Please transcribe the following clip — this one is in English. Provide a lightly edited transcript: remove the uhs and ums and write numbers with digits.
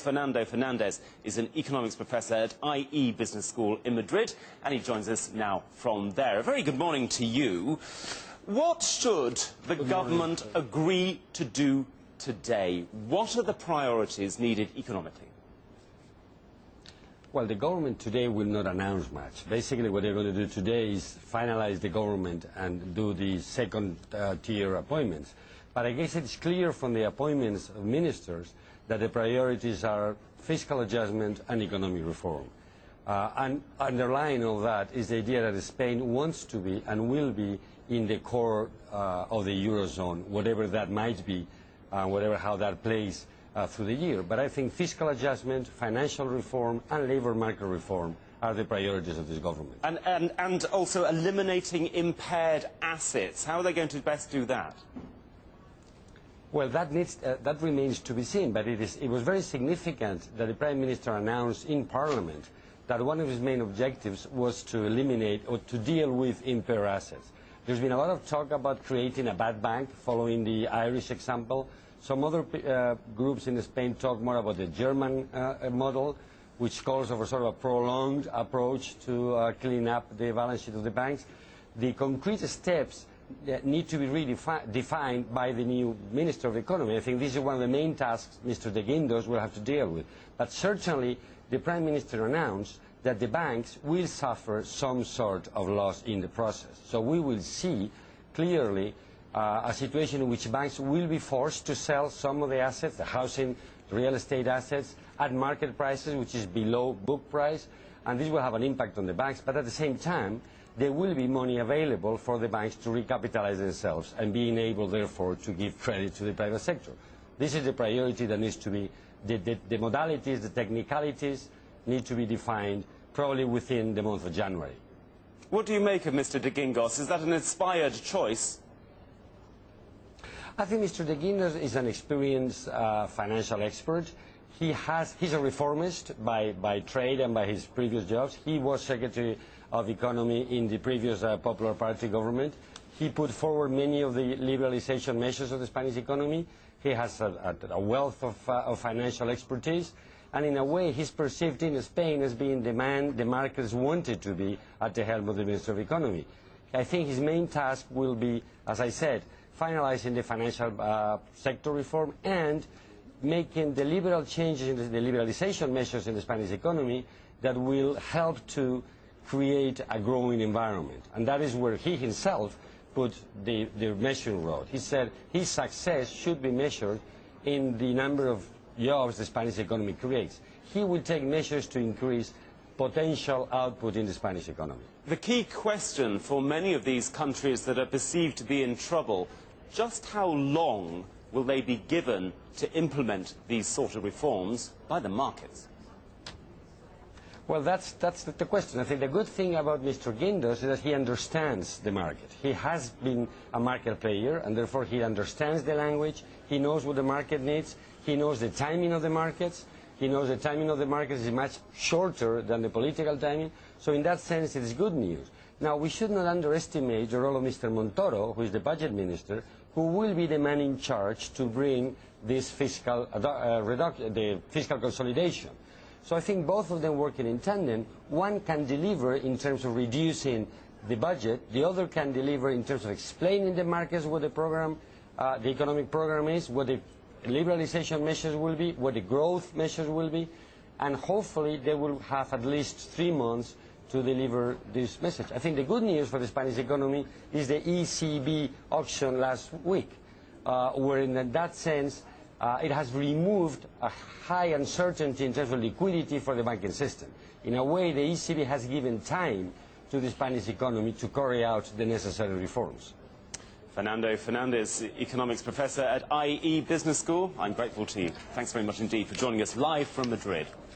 Fernando Fernandez is an economics professor at IE Business School in Madrid, and he joins us now from there. A very good morning to you. What should the government agree to do today? What are the priorities needed economically? Well, the government today will not announce much. Basically, what they're going to do today is finalize the government and do the second-tier appointments. But I guess it's clear from the appointments of ministers that the priorities are fiscal adjustment and economic reform. And underlying all that is the idea that Spain wants to be and will be in the core of the Eurozone, whatever that might be, how that plays through the year. But I think fiscal adjustment, financial reform and labour market reform are the priorities of this government. And also eliminating impaired assets. How are they going to best do that? Well, that remains to be seen, but it was very significant that the Prime Minister announced in Parliament that one of his main objectives was to eliminate or to deal with impaired assets. There's been a lot of talk about creating a bad bank following the Irish example. Some other groups in Spain talk more about the German model, which calls for sort of a prolonged approach to clean up the balance sheet of the banks. The concrete steps that need to be defined by the new Minister of Economy. I think this is one of the main tasks Mr. de Guindos will have to deal with. But certainly the Prime Minister announced that the banks will suffer some sort of loss in the process. So we will see clearly a situation in which banks will be forced to sell some of the assets, the housing, real estate assets, at market prices, which is below book price, and this will have an impact on the banks. But at the same time, there will be money available for the banks to recapitalize themselves and being able, therefore, to give credit to the private sector. This is the priority that needs to be, the modalities, the technicalities need to be defined probably within the month of January. What do you make of Mr. de Guindos? Is that an inspired choice? I think Mr. de Guindos is an experienced financial expert. He's a reformist by trade and by his previous jobs. He was Secretary of Economy in the previous Popular Party government. He put forward many of the liberalization measures of the Spanish economy. He has a wealth of financial expertise. And in a way, he's perceived in Spain as being the man the markets wanted to be at the helm of the Minister of Economy. I think his main task will be, as I said, finalizing the financial sector reform and making the liberal changes in the liberalization measures in the Spanish economy that will help to create a growing environment. And that is where he himself put the measuring rod. He said his success should be measured in the number of jobs the Spanish economy creates. He will take measures to increase potential output in the Spanish economy. The key question for many of these countries that are perceived to be in trouble, just how long will they be given to implement these sort of reforms by the markets? Well, that's the question. I think the good thing about Mr. Guindos is that he understands the market. He has been a market player, and therefore he understands the language. He knows what the market needs. He knows the timing of the markets. He knows the timing of the markets is much shorter than the political timing. So in that sense, it is good news. Now, we should not underestimate the role of Mr. Montoro, who is the budget minister, who will be the man in charge to bring this fiscal consolidation. So I think both of them working in tandem. One can deliver in terms of reducing the budget. The other can deliver in terms of explaining the markets what the program, the economic program is, what the liberalization measures will be, what the growth measures will be, and hopefully they will have at least 3 months to deliver this message. I think the good news for the Spanish economy is the ECB auction last week, where in that sense it has removed a high uncertainty in terms of liquidity for the banking system. In a way, the ECB has given time to the Spanish economy to carry out the necessary reforms. Fernando Fernandez, economics professor at IE Business School. I'm grateful to you. Thanks very much indeed for joining us live from Madrid.